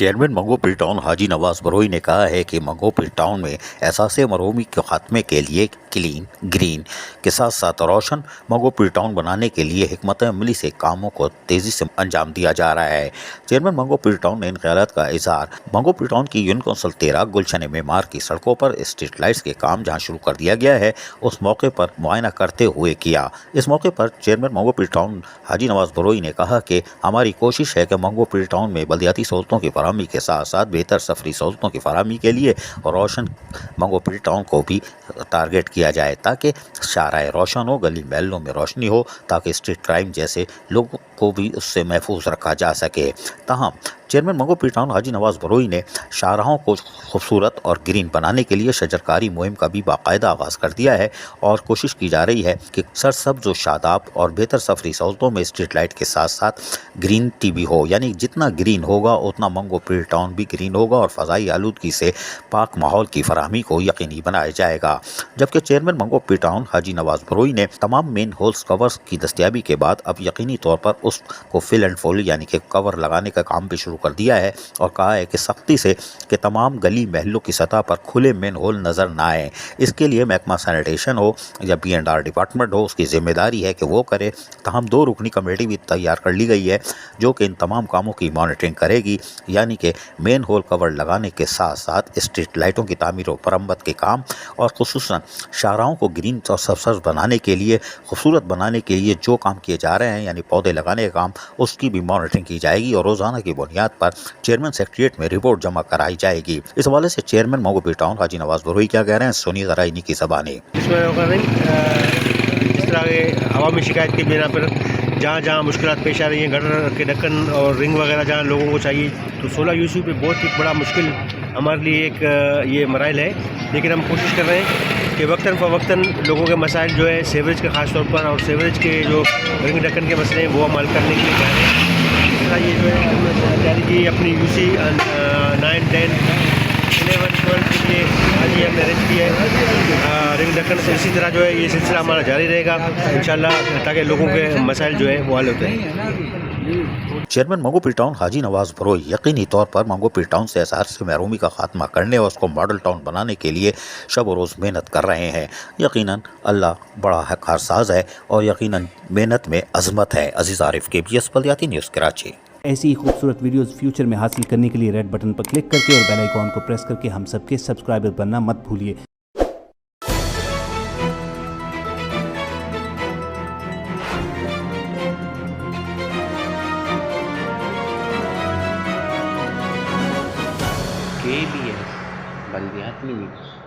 Chairman Manghopir town हाजी नवाज बरोई ने कहा है कि मंगोपीर टाउन में एहसास महरूमी के खात्मे के लिए क्लीन ग्रीन के साथ साथ रोशन मंगोपीर टाउन बनाने के लिए हिकमत अमली से कामों को तेजी से अंजाम दिया जा रहा है। चेयरमैन मंगोपीर टाउन ने इन ख्यालात का इजहार मंगोपीर टाउन की यूनियन कौंसिल 13 गुलशन मेमार की सड़कों पर स्ट्रीट लाइट्स के काम जहां शुरू कर दिया गया है उस मौके पर मुआयना करते हुए किया। इस मौके पर चेयरमैन मंगोपीर टाउन हाजी नवाज बरोई ने कहा कि हमारी कोशिश है कि मंगोपीर टाउन में बल्दियाती सहूलतों की फराहमी के साथ साथ बेहतर सफरी सहूलतों की फराहमी के लिए रोशन मंगोपीर टाउन को भी टारगेट किया जाए ताकि शाहराह रोशन हो, गली महलों में रोशनी हो, ताकि स्ट्रीट क्राइम जैसे लोगों को भी उससे महफूज रखा जा सके। ताहम चेयरमैन मंगोपीर टाउन हाजी नवाज बरोई ने शाहराहों को खूबसूरत और ग्रीन बनाने के लिए शजरकारी मुहिम का भी बाकायदा आगाज़ कर दिया है और कोशिश की जा रही है कि सरसब्ज व शादाब और बेहतर सफरी सहूलतों में स्ट्रीट लाइट के साथ साथ ग्रीन टी भी हो, यानी जितना ग्रीन होगा उतना मंगोपीर टाउन भी ग्रीन होगा और फ़ज़ाई आलूदगी से पाक माहौल की फराहमी को यकीनी बनाया जाएगा। जबकि चेयरमैन मंगोपीर टाउन हाजी नवाज बरोई ने तमाम मेन होल्स कवर्स की दस्तियाबी के बाद अब यकीनी तौर पर उसको फिल एंड फुल यानी कि कवर लगाने का काम भी शुरू कर दिया है और कहा है कि सख्ती से कि तमाम गली महलों की सतह पर खुले मेन होल नज़र ना आए। इसके लिए महकमा सैनिटेशन हो या B&R डिपार्टमेंट हो, उसकी जिम्मेदारी है कि वो करे। तमाम 2 रुकनी कमेटी भी तैयार कर ली गई है जो कि इन तमाम कामों की मॉनिटरिंग करेगी, यानी कि मेन होल कवर लगाने के साथ साथ स्ट्रीट लाइटों की तामीर और मरम्मत के काम और खुसूसन शाहराहों को ग्रीन और सरसब्ज बनाने के लिए, खूबसूरत बनाने के लिए जो काम किए जा रहे हैं यानी पौधे लगाने का काम, उसकी भी मॉनिटरिंग की जाएगी और रोज़ाना की बुनियाद पर चेयरमैन सेक्रेटरीट में रिपोर्ट जमा कराई जाएगी। इस हवाले से चेयरमैन मंगोपीर टाउन हाजी नवाज बरोई क्या कह रहे हैं, सुनिए ज़रा इन्हीं की ज़बानी। जिस तरह के अवामी शिकायत की बिना पर जहाँ जहाँ मुश्किलात पेश आ रही हैं, गटर के ढक्कन और रिंग वगैरह जहाँ लोगों को चाहिए, तो 16 यूसू पे बहुत ही बड़ा मुश्किल हमारे लिए एक ये मराइल है। लेकिन हम कोशिश कर रहे हैं कि वक्तन फ़वक्तन लोगों के मसाइल जो है सीवरेज के ख़ास तौर पर और सीवरेज के जो रिंग ढक्कन के मसले हैं वो हम हल करने के लिए जा रहे हैं। इस तरह ये जो है हमने जारी की अपनी UC 9, 10, 11, 12 के लिए आज ये हमने अरेंज किया है रिंग ढक्कन से। इसी तरह जो है ये सिलसिला हमारा जारी रहेगा इंशाल्लाह, ताकि लोगों के मसाइल जो है वो हल होते हैं। चेयरमैन मंगोपीर टाउन हाजी नवाज बरोई यकीनी तौर पर मंगोपीर टाउन से एहसास से महरूमी का खात्मा करने और उसको मॉडल टाउन बनाने के लिए शब व रोज़ मेहनत कर रहे हैं। यकीनन अल्लाह बड़ा है कारसाज है और यकीनन मेहनत में अजमत है। अजीज़ आरिफ, KBS बल्दियाती न्यूज़ कराची। ऐसी ही खूबसूरत वीडियोस फ्यूचर में हासिल करने के लिए रेड बटन पर क्लिक करके और बेल आइकॉन को प्रेस करके हम सबके सब्सक्राइबर बनना मत भूलिए। KBS बल्दियाती न्यूज़।